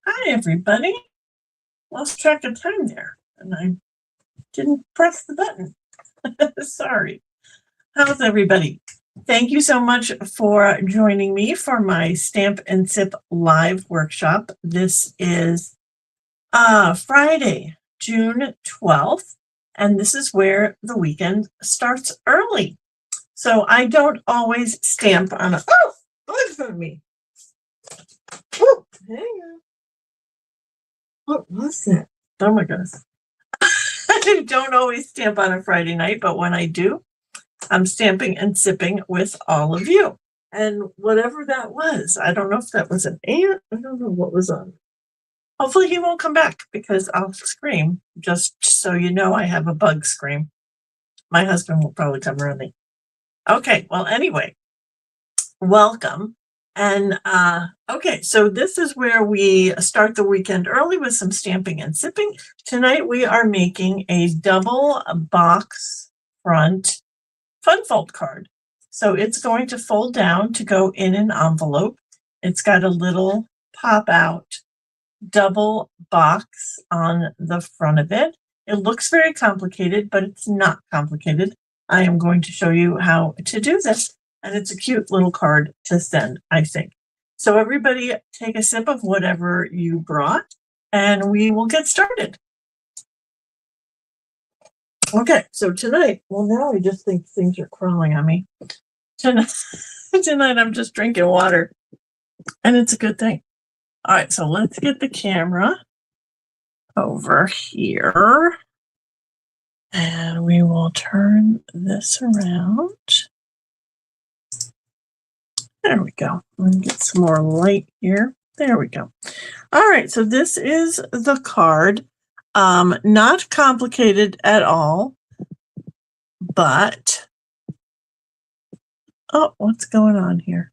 Hi, everybody. Lost track of time there, and I didn't press the button. Sorry. How's everybody? Thank you so much for joining me for my Stamp and Sip live workshop. This is Friday, June 12th, and this is where the weekend starts early. So I don't always stamp on a, oh, look for me. Oh, hang on. What was that? Oh my goodness. I don't always stamp on a Friday night, but when I do, I'm stamping and sipping with all of you. And whatever that was, I don't know if that was an ant. I don't know what was on. Hopefully he won't come back because I'll scream. Just so you know, I have a bug scream. My husband will probably come early. Okay, well, anyway, welcome. And okay, so this is where we start the weekend early with some stamping and sipping. Tonight we are making a double box front funfold card. So it's going to fold down to go in an envelope. It's got a little pop out double box on the front of it. It looks very complicated, but it's not complicated. I am going to show you how to do this, and it's a cute little card to send, I think. So everybody take a sip of whatever you brought, and we will get started. Okay, so tonight, well, now I just think things are crawling on me. Tonight I'm just drinking water, and it's a good thing. All right, so let's get the camera over here, and we will turn this around. There we go. Let me get some more light here. There we go. All right, so this is the card. Not complicated at all, but oh, what's going on here?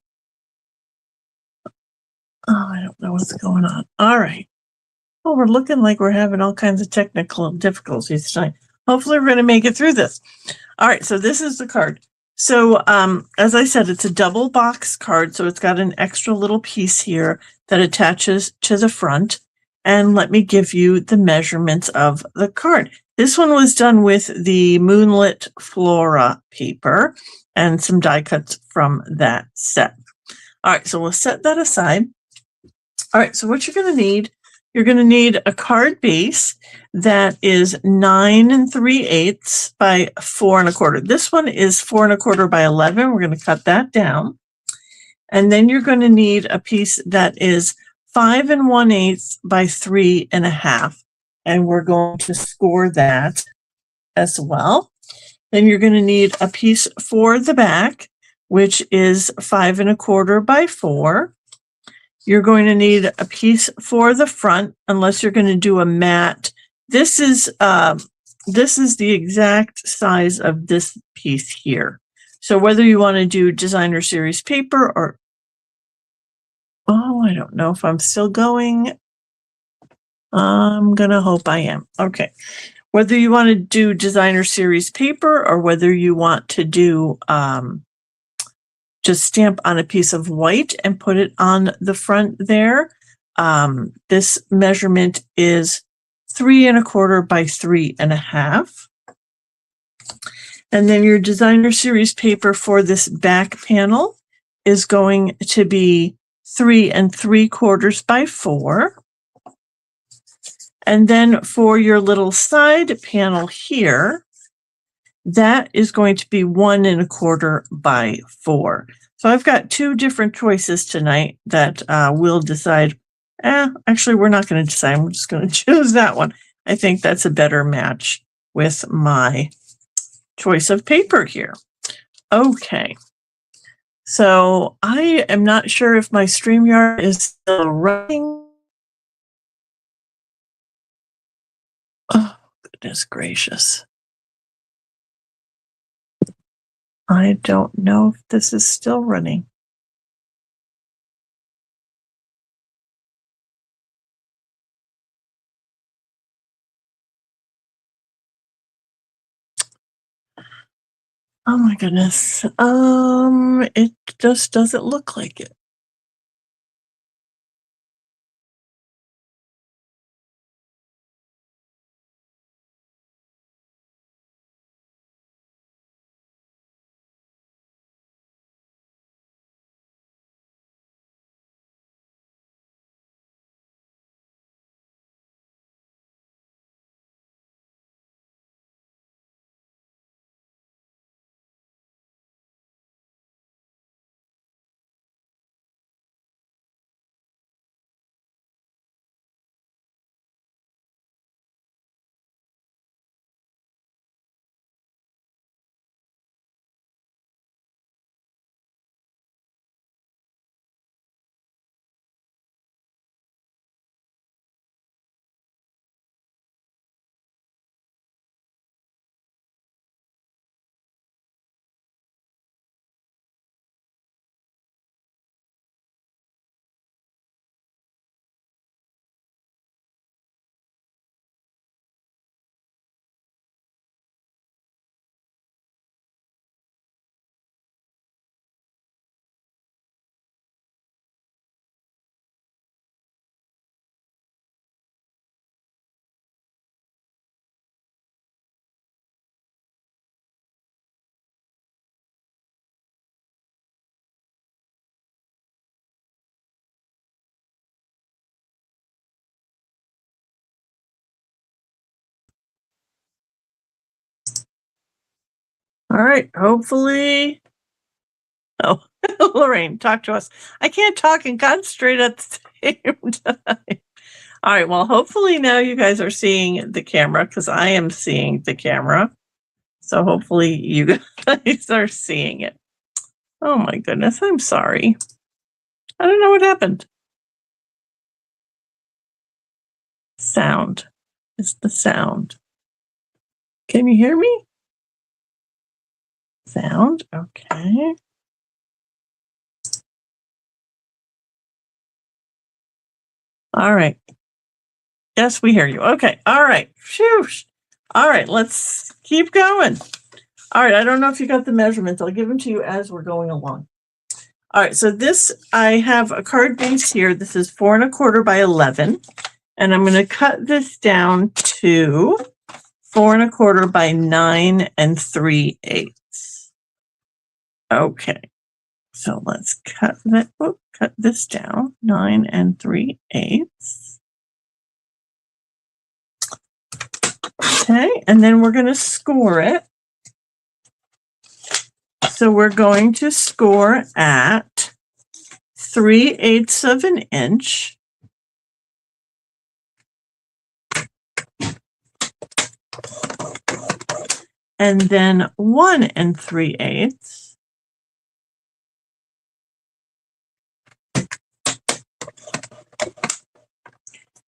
Oh, I don't know what's going on. All right. Well, we're looking like we're having all kinds of technical difficulties tonight. Hopefully, we're going to make it through this. All right, so this is the card. So as I said, it's a double box card, so it's got an extra little piece here that attaches to the front. And let me give you the measurements of the card. This one was done with the Moonlit Flora paper and some die cuts from that set. All right, so we'll set that aside. All right, so what you're going to need, you're going to need a card base that is 9 3/8 by 4 1/4. This one is 4 1/4 by 11. We're going to cut that down. And then you're going to need a piece that is 5 1/8 by 3 1/2. And we're going to score that as well. Then you're going to need a piece for the back, which is 5 1/4 by 4. You're going to need a piece for the front, unless you're going to do a mat. This is the exact size of this piece here. So whether you want to do designer series paper or, oh, I don't know if I'm still going. I'm going to hope I am. Okay. Whether you want to do designer series paper or whether you want to do just stamp on a piece of white and put it on the front there. This measurement is 3 1/4 by 3 1/2. And then your designer series paper for this back panel is going to be 3 3/4 by 4. And then for your little side panel here, that is going to be 1 1/4 by 4. So I've got two different choices tonight that we'll decide. Actually, we're not going to decide. I'm just going to choose that one. I think that's a better match with my choice of paper here. Okay. So I am not sure if my StreamYard is still running. Oh, goodness gracious. I don't know if this is still running. Oh my goodness. It just doesn't look like it. All right, hopefully. Oh, Lorraine, talk to us. I can't talk and concentrate at the same time. All right, well, hopefully now you guys are seeing the camera because I am seeing the camera. So hopefully you guys are seeing it. Oh my goodness, I'm sorry. I don't know what happened. Sound is the sound. Can you hear me? Sound, okay. All right. Yes, we hear you. Okay. All right. Phew. All right, let's keep going. All right, I don't know if you got the measurements. I'll give them to you as we're going along. All right, so this, I have a card base here. This is 4 1/4 by 11. And I'm going to cut this down to 4 1/4 by 9 3/8. Okay, so let's cut that. Cut this down 9 3/8. Okay, and then we're going to score it. So we're going to score at 3/8 of an inch. And then 1 3/8.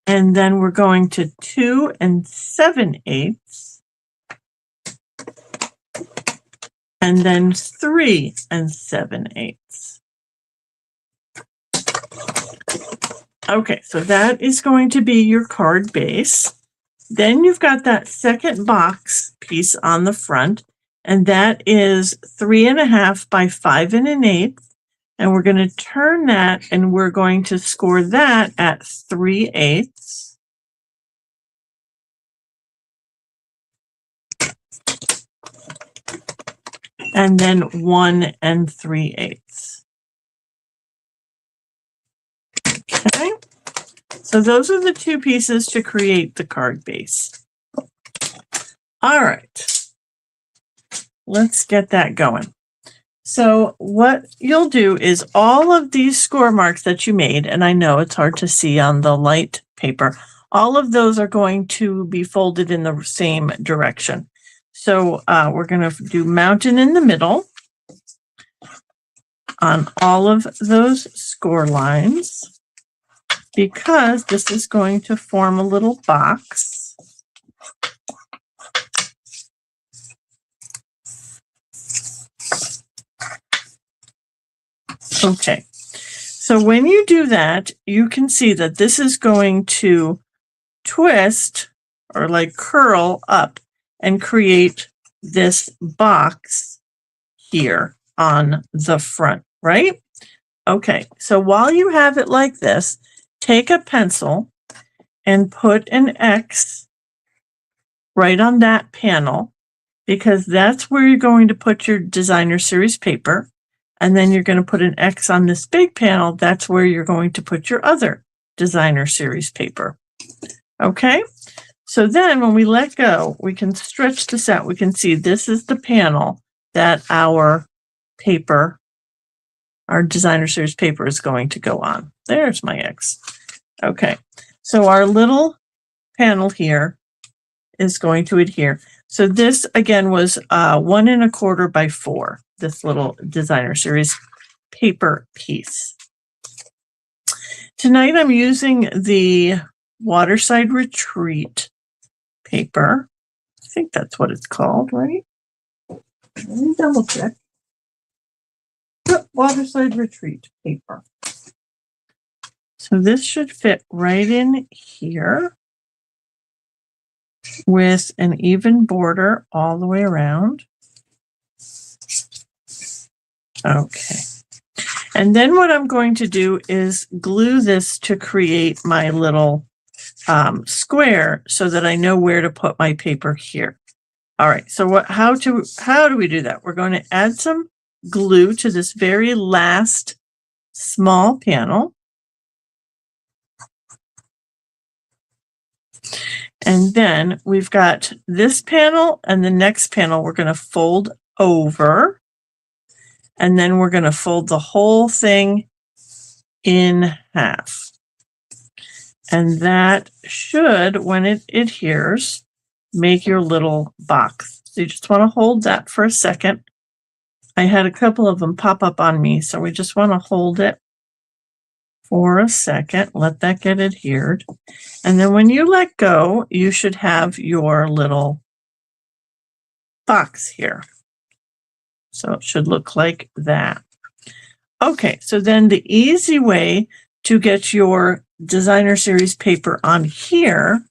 And then we're going to 2 7/8. And then 3 7/8. Okay, so that is going to be your card base. Then you've got that second box piece on the front, and that is 3 1/2 by 5 1/8. And we're going to turn that and we're going to score that at 3/8. And then 1 3/8. Okay, so those are the two pieces to create the card base. All right, let's get that going. So what you'll do is all of these score marks that you made, and I know it's hard to see on the light paper, all of those are going to be folded in the same direction. So we're going to do mountain in the middle on all of those score lines because this is going to form a little box. Okay, so when you do that, you can see that this is going to twist or like curl up and create this box here on the front, right? Okay, so while you have it like this, take a pencil and put an X right on that panel because that's where you're going to put your designer series paper. And then you're going to put an X on this big panel. That's where you're going to put your other designer series paper. Okay, so then when we let go, we can stretch this out. We can see this is the panel that our paper, our designer series paper is going to go on. There's my X. Okay, so our little panel here is going to adhere. So this again was 1 1/4 by 4, this little designer series paper piece. Tonight I'm using the Waterside Retreat paper. I think that's what it's called, right? Let me double check. Waterside Retreat paper. So this should fit right in here with an even border all the way around. Okay. And then what I'm going to do is glue this to create my little square so that I know where to put my paper here. All right, so how do we do that? We're going to add some glue to this very last small panel. And then we've got this panel and the next panel we're going to fold over, and then we're going to fold the whole thing in half. And that should, when it adheres, make your little box. So you just want to hold that for a second. I had a couple of them pop up on me, so we just want to hold it for a second, let that get adhered. And then when you let go, you should have your little box here. So it should look like that. Okay, so then the easy way to get your designer series paper on here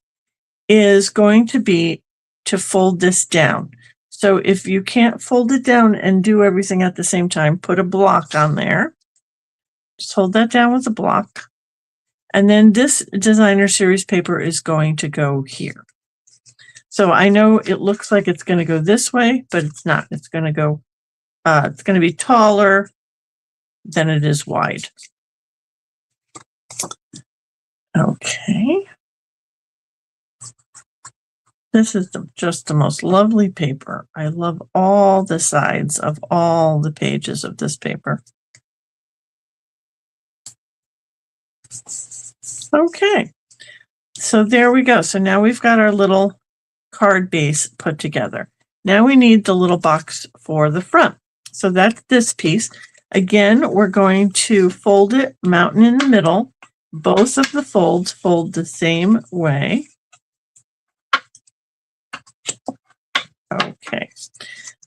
is going to be to fold this down. So if you can't fold it down and do everything at the same time, put a block on there. Just hold that down with a block. And then this designer series paper is going to go here. So I know it looks like it's going to go this way, but it's not. It's going to go, it's going to be taller than it is wide. Okay. This is just the most lovely paper. I love all the sides of all the pages of this paper. Okay, so there we go. So now we've got our little card base put together. Now we need the little box for the front. So that's this piece. Again, we're going to fold it, mountain in the middle. Both of the folds fold the same way. Okay,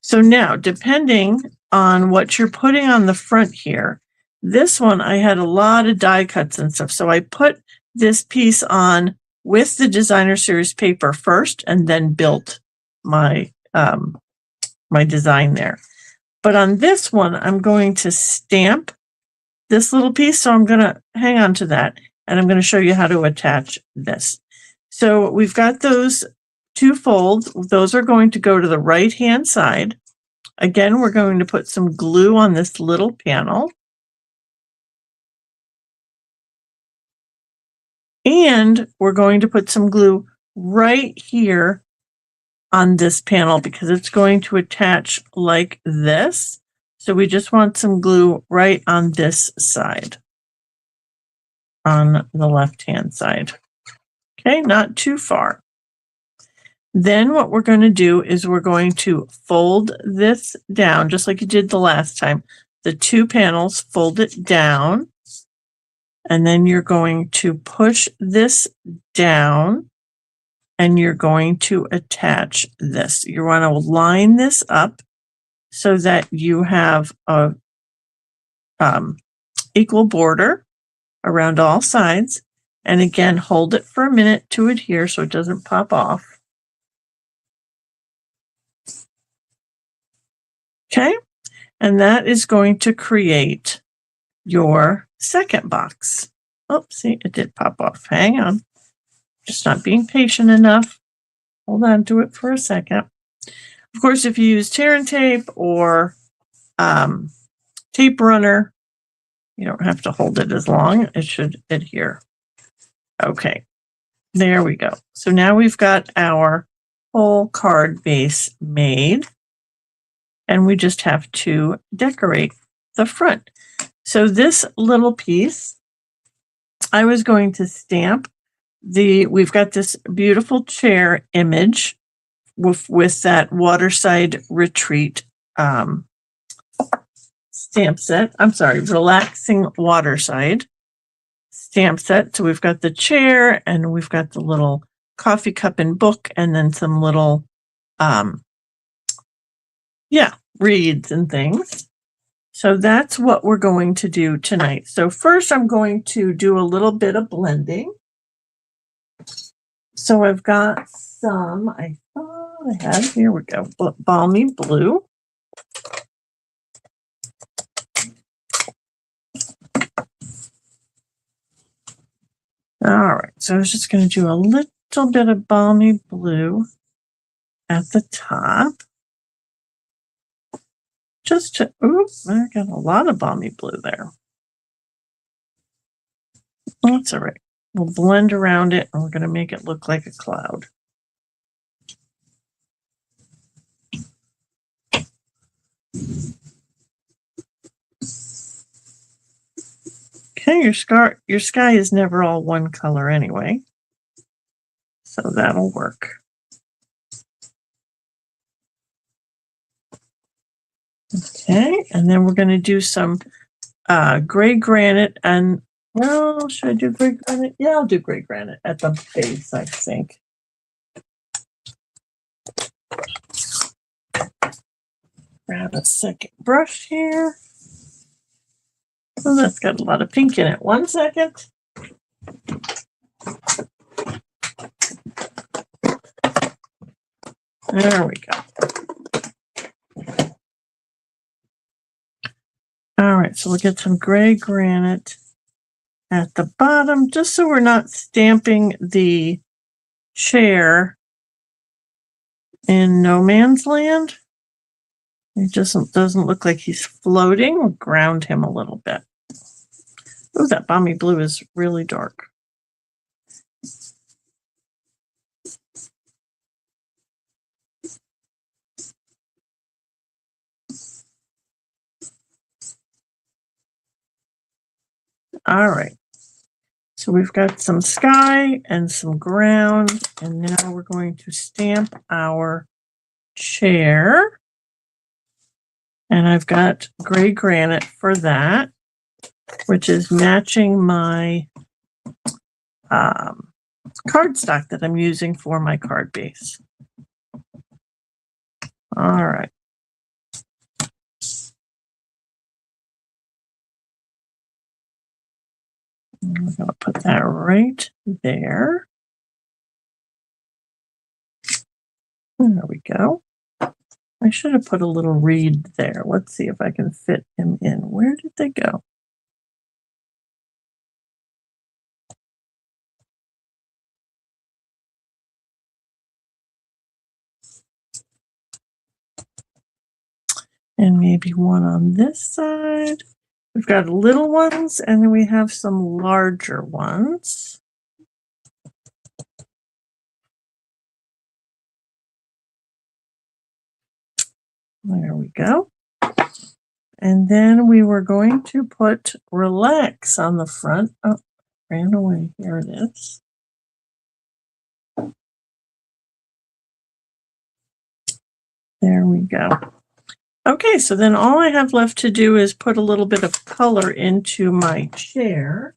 so now depending on what you're putting on the front here, this one I had a lot of die cuts and stuff. So I put this piece on with the designer series paper first and then built my my design there. But on this one, I'm going to stamp this little piece. So I'm going to hang on to that and I'm going to show you how to attach this. So we've got those two folds. Those are going to go to the right hand side. Again, we're going to put some glue on this little panel. And we're going to put some glue right here on this panel because it's going to attach like this. So we just want some glue right on this side, on the left-hand side. Okay, not too far. Then what we're going to do is we're going to fold this down just like you did the last time. The two panels, fold it down. And then you're going to push this down and you're going to attach this. You want to line this up so that you have a equal border around all sides. And again, hold it for a minute to adhere so it doesn't pop off. Okay, and that is going to create your second box. Oh, see, it did pop off. Hang on. Just not being patient enough. Hold on to it for a second. Of course, if you use tear and tape or tape runner, you don't have to hold it as long. It should adhere. Okay, there we go. So now we've got our whole card base made. And we just have to decorate the front. So this little piece, I was going to stamp we've got this beautiful chair image with that Waterside Retreat stamp set. I'm sorry, Relaxing Waterside stamp set. So we've got the chair and we've got the little coffee cup and book and then some little, reeds and things. So that's what we're going to do tonight. So first I'm going to do a little bit of blending. So I've got some, I thought I had, here we go, Balmy Blue. All right, so I was just going to do a little bit of Balmy Blue at the top. Just to, oops, I got a lot of Balmy Blue there. That's all right. We'll blend around it and we're going to make it look like a cloud. Okay, your sky is never all one color anyway, so that'll work. Okay, and then we're going to do some gray granite, and well, should I do gray granite? Yeah, I'll do gray granite at the base, I think. Grab a second brush here. Oh, that's got a lot of pink in it. 1 second. There we go. All right, so we'll get some gray granite at the bottom, just so we're not stamping the chair in no man's land. It just doesn't look like he's floating. We'll ground him a little bit. Oh, that balmy blue is really dark. All right. So we've got some sky and some ground, and now we're going to stamp our chair. And I've got gray granite for that, which is matching my cardstock that I'm using for my card base. All right. I'm going to put that right there. There we go. I should have put a little reed there. Let's see if I can fit him in. Where did they go? And maybe one on this side. We've got little ones, and then we have some larger ones. There we go. And then we were going to put relax on the front. Oh, ran away. Here it is. There we go. Okay, so then all I have left to do is put a little bit of color into my chair.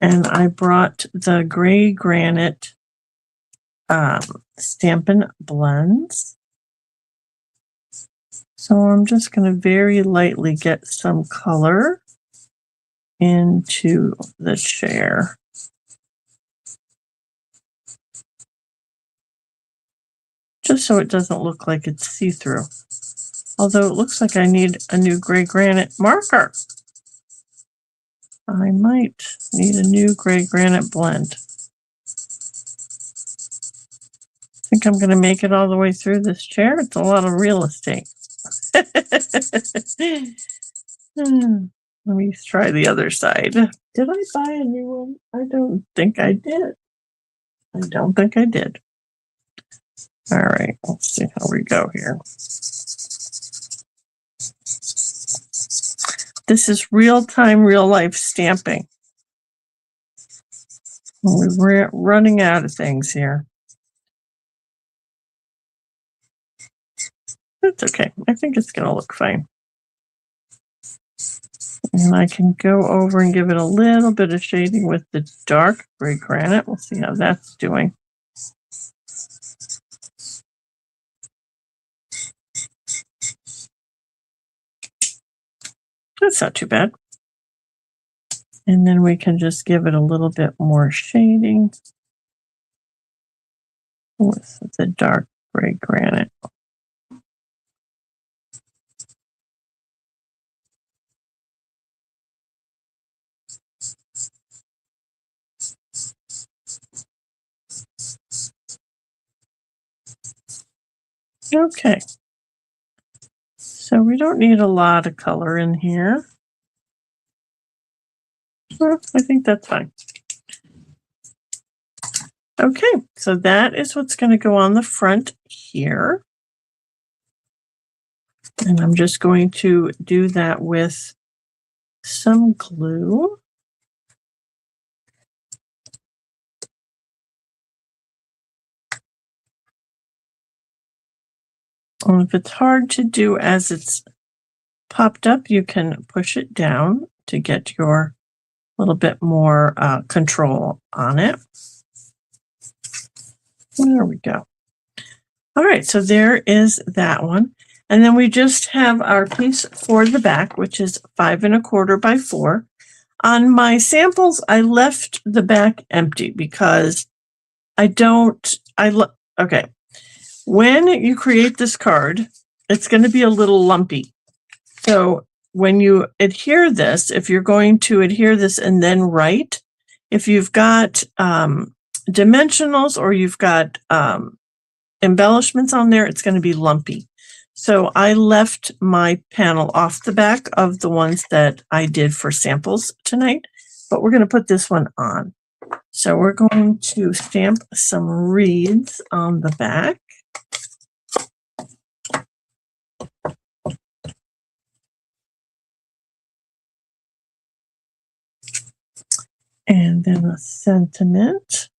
And I brought the gray granite Stampin' blends. So I'm just going to very lightly get some color into the chair. Just so it doesn't look like it's see-through. Although it looks like I need a new gray granite marker. I might need a new gray granite blend. I think I'm going to make it all the way through this chair. It's a lot of real estate. Let me try the other side. Did I buy a new one? I don't think I did. I don't think I did. All right, let's see how we go here. This is real-time, real-life stamping. We're running out of things here. That's okay. I think it's going to look fine. And I can go over and give it a little bit of shading with the dark gray granite. We'll see how that's doing. That's not too bad. And then we can just give it a little bit more shading with the dark gray granite. Okay. So we don't need a lot of color in here. Well, I think that's fine. Okay, so that is what's going to go on the front here. And I'm just going to do that with some glue. And if it's hard to do as it's popped up, you can push it down to get your little bit more control on it. There we go. All right, so there is that one. And then we just have our piece for the back, which is 5 1/4 by 4. On my samples, I left the back empty because okay. When you create this card, it's going to be a little lumpy. So when you adhere this, if you're going to adhere this and then write, if you've got dimensionals or you've got embellishments on there, it's going to be lumpy. So I left my panel off the back of the ones that I did for samples tonight, but we're going to put this one on. So we're going to stamp some reeds on the back. And then a sentiment.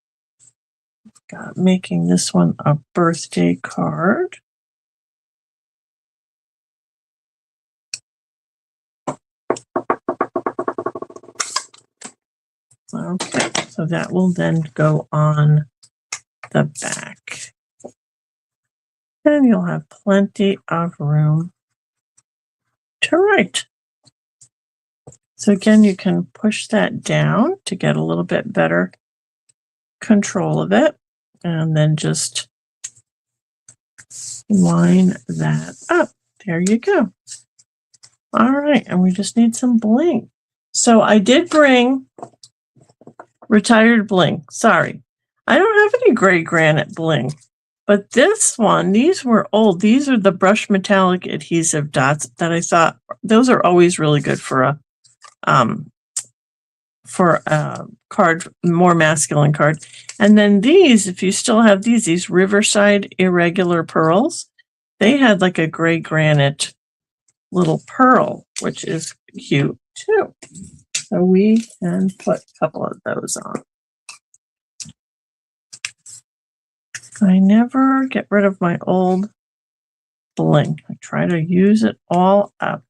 Got making this one a birthday card. Okay, so that will then go on the back. And you'll have plenty of room to write. So again, you can push that down to get a little bit better control of it, and then just line that up. There you go. All right, and we just need some bling. So I did bring retired bling. Sorry, I don't have any gray granite bling, but this one, these were old. These are the brush metallic adhesive dots that I thought those are always really good for a card, more masculine card. And then these, if you still have these Riverside irregular pearls, they had like a gray granite little pearl, which is cute too. So we can put a couple of those on. I never get rid of my old bling. I try to use it all up.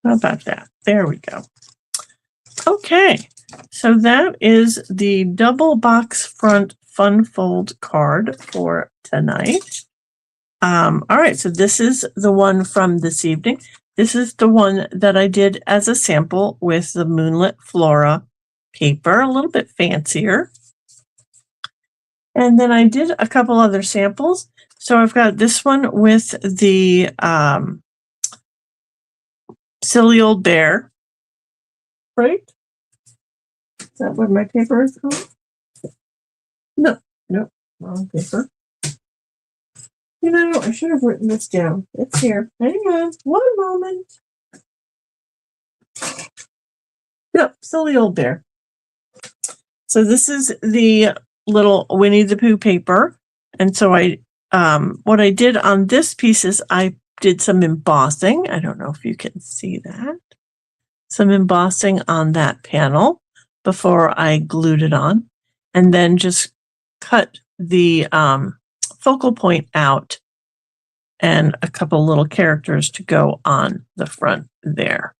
How about that? There we go. Okay, so that is the double box front fun fold card for tonight. All right, so this is the one from this evening. This is the one that I did as a sample with the Moonlit Flora paper, a little bit fancier. And then I did a couple other samples. So I've got this one with the Silly Old Bear, right? Is that what my paper is called? No, wrong paper. You know, I should have written this down. It's here. Hang on, one moment. Yep, Silly Old Bear. So this is the little Winnie the Pooh paper. And so what I did on this piece is I did some embossing. I don't know if you can see that. Some embossing on that panel before I glued it on, and then just cut the focal point out and a couple little characters to go on the front there.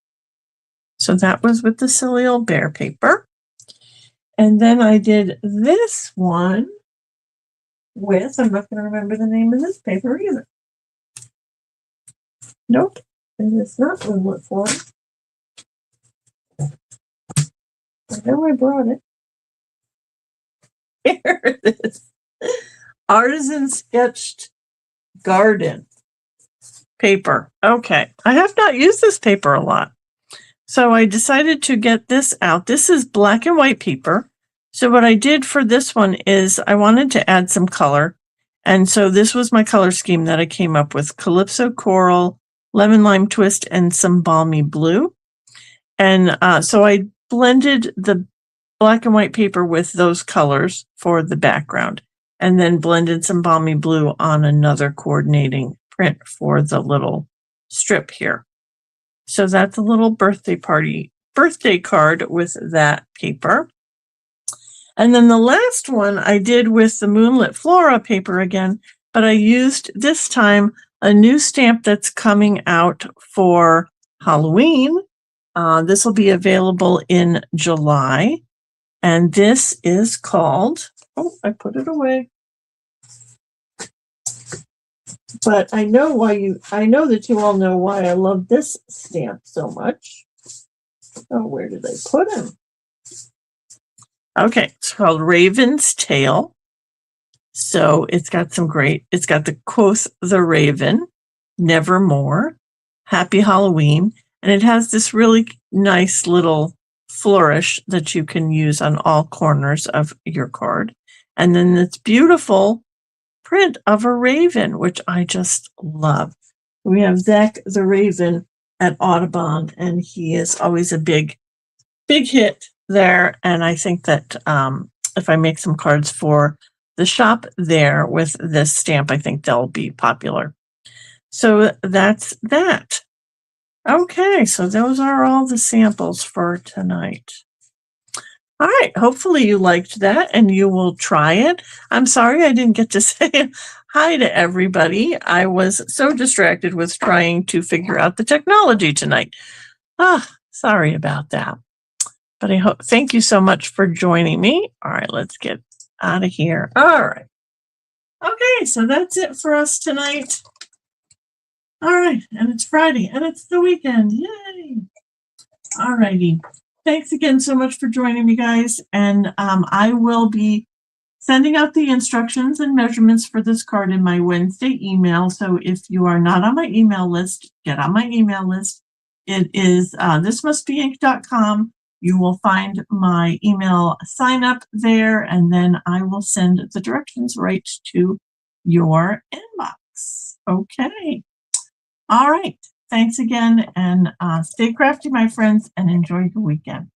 So that was with the Silly Old Bear paper. And then I did this one with, I'm not going to remember the name of this paper either. Nope, and it's not Moonlit Flora. I know I brought it. Here it is. Artisan Sketched Garden paper. Okay, I have not used this paper a lot. So I decided to get this out. This is black and white paper. So what I did for this one is I wanted to add some color. And so this was my color scheme that I came up with: Calypso Coral, Lemon Lime Twist, and some Balmy Blue. And so I blended the black and white paper with those colors for the background. and then blended some balmy blue on another coordinating print for the little strip here. So that's a little birthday card with that paper. And then the last one I did with the Moonlit Flora paper again, but I used this time a new stamp that's coming out for Halloween. This will be available in July. And this is called, oh, I put it away. But I know that you all know why I love this stamp so much. Oh, where did I put him? Okay, it's called Raven's Tail. So it's got the quoth the Raven, nevermore, happy Halloween. And it has this really nice little flourish that you can use on all corners of your card. And then this beautiful print of a raven, which I just love. We have Zach the Raven at Audubon, and he is always a big hit there. And I think that if I make some cards for the shop there with this stamp, I think they'll be popular. So that's that. Okay, so those are all the samples for tonight. All right, hopefully you liked that and you will try it. I'm sorry I didn't get to say hi to everybody. I was so distracted with trying to figure out the technology tonight. Sorry about that. But thank you so much for joining me. All right, let's get out of here. All right. Okay, so that's it for us tonight. All right, and it's Friday, and it's the weekend. Yay! All righty. Thanks again so much for joining me, guys. And I will be sending out the instructions and measurements for this card in my Wednesday email. So if you are not on my email list, get on my email list. It is thismustbeink.com. You will find my email sign up there, and then I will send the directions right to your inbox. Okay. All right. Thanks again, and stay crafty, my friends, and enjoy your weekend.